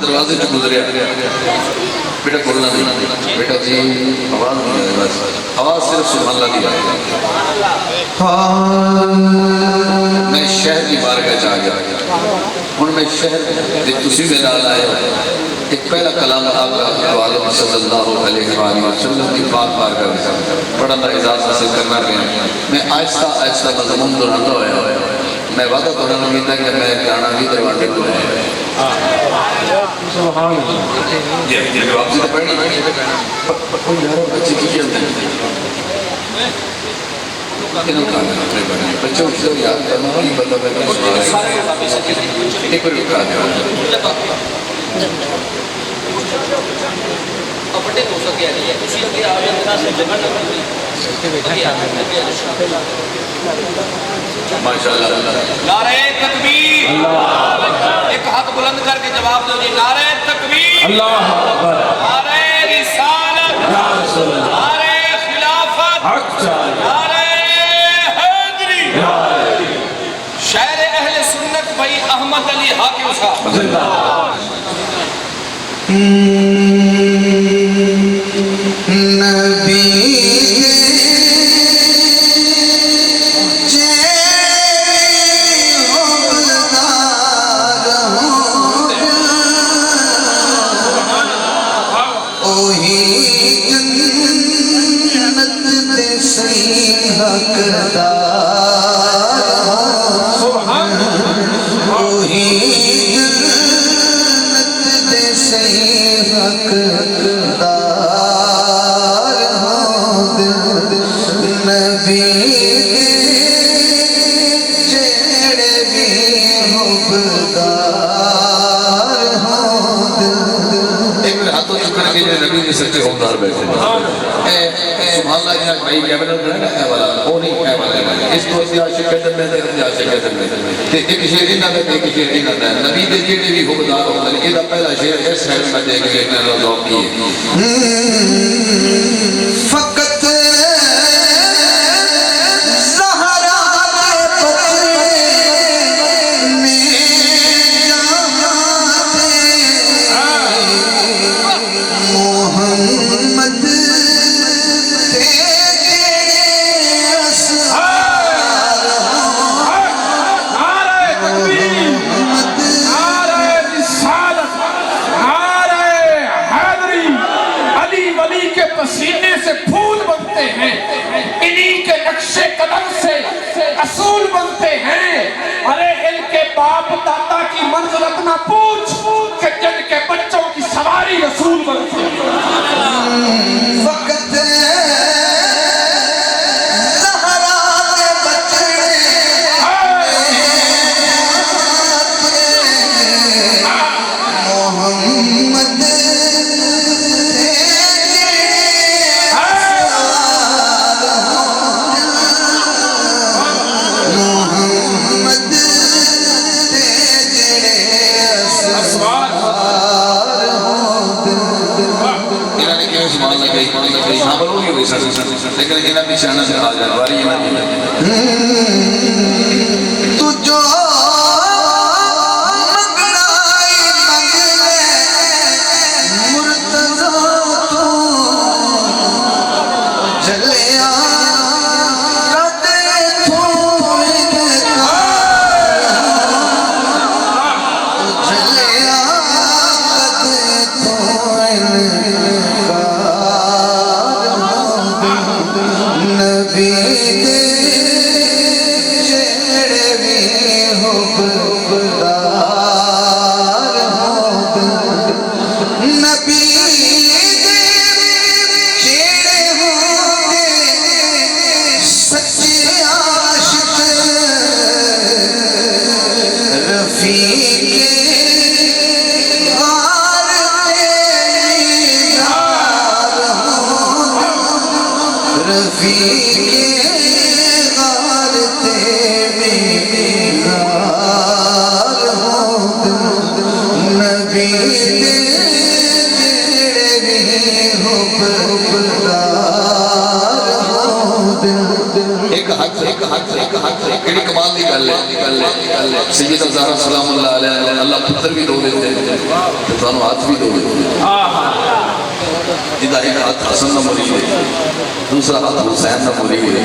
دروازے سے گزریا بیٹا بولنا نہیں بیٹا جی آواز نہیں آئے بس آواز صرف سبحان اللہ دی آئے میں شہر کی بارگاہ چاہ گیا ہوں میں شہر تسی میں نال آئے ایک پہلا کلام آقا عالم صلی اللہ علیہ وآلہ وسلم کی پاک بارگاہ میں پڑھنا اعزاز حاصل کرنا گیا میں آہستہ آہستہ مضمون دہراتا ہوا میں وعدہ کرنا نہیں تھا کہ میں گانا بھی دروازے کو ہے سبحان اللہ یہ جواب سے پڑھنی کوئی یارو بچے کی کیا ہوتا ہے بچوں کو یاد کرنا نہیں پتا میں ایک بار رکھا دیا اپنے کو سکیا نہیں ہے اسی لئے آگے اندرہ سے جگہ نہ کرنی ماشاءاللہ نعرہ تکبیر ایک ہاتھ بلند کر کے جواب دو جی نعرہ تکبیر نعرہ رسالت نعرہ خلافت نعرہ حیدری شہر اہل سنت بھائی احمد علی حاکم صاحب سچے ہومدار بیٹھے سبحان اللہ جہاں بھائی کیمرہ رہنا ہے والا وہ نہیں ہے والا اس کو اسی عاشق قدر میں سے اسی عاشق قدر میں سے ایک شعر ہی نہ ہے ایک شعر ہی نہ ہے نبی دے جیڑے بھی ہومدار ہوتا ہے یہ پہلا شعر اس شہر میں دے کہ ایک نہ ذوق کی فقط پسینے سے پھول بنتے ہیں انہی کے نقش قدم سے اصول بنتے ہیں ارے ان کے باپ دادا کی منزلت نہ پوچھ کہ جن کے بچوں کی سواری رسول بنتے ہیں وقت لیکن انہاں بھی شانہ سے آ جائے واری انہاں بھی تو جو مگنائی مگلے مرتضی تو جلیا رتے تھوڑے کا جلیا رتے تھوڑے نبی دے جڑے بھی حبدار نبی دے جڑے ہوتے سچے عاشق رفیق ایک حق کیڑی کمال دی گل لے سیدہ زہرا سلام اللہ علیہ اللہ پتر بھی دو دیتے ہیں تو انہوں ہاتھ بھی دو دیتے ہیں جدہ ایک ہاتھ حسن نہ مرید ہے دوسرا ہاتھ حسین نہ مرید ہے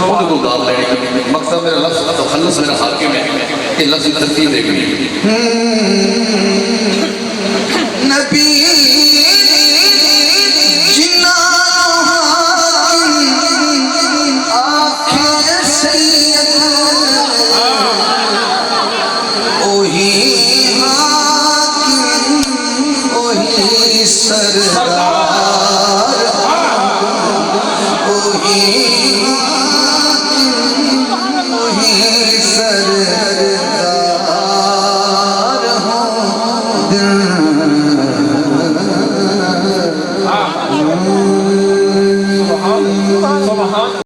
ان کو گاب لینے کی مقصد میرا لفظ تخلص میرا حاکم ہے کہ لفظ ترتیب دیکھنی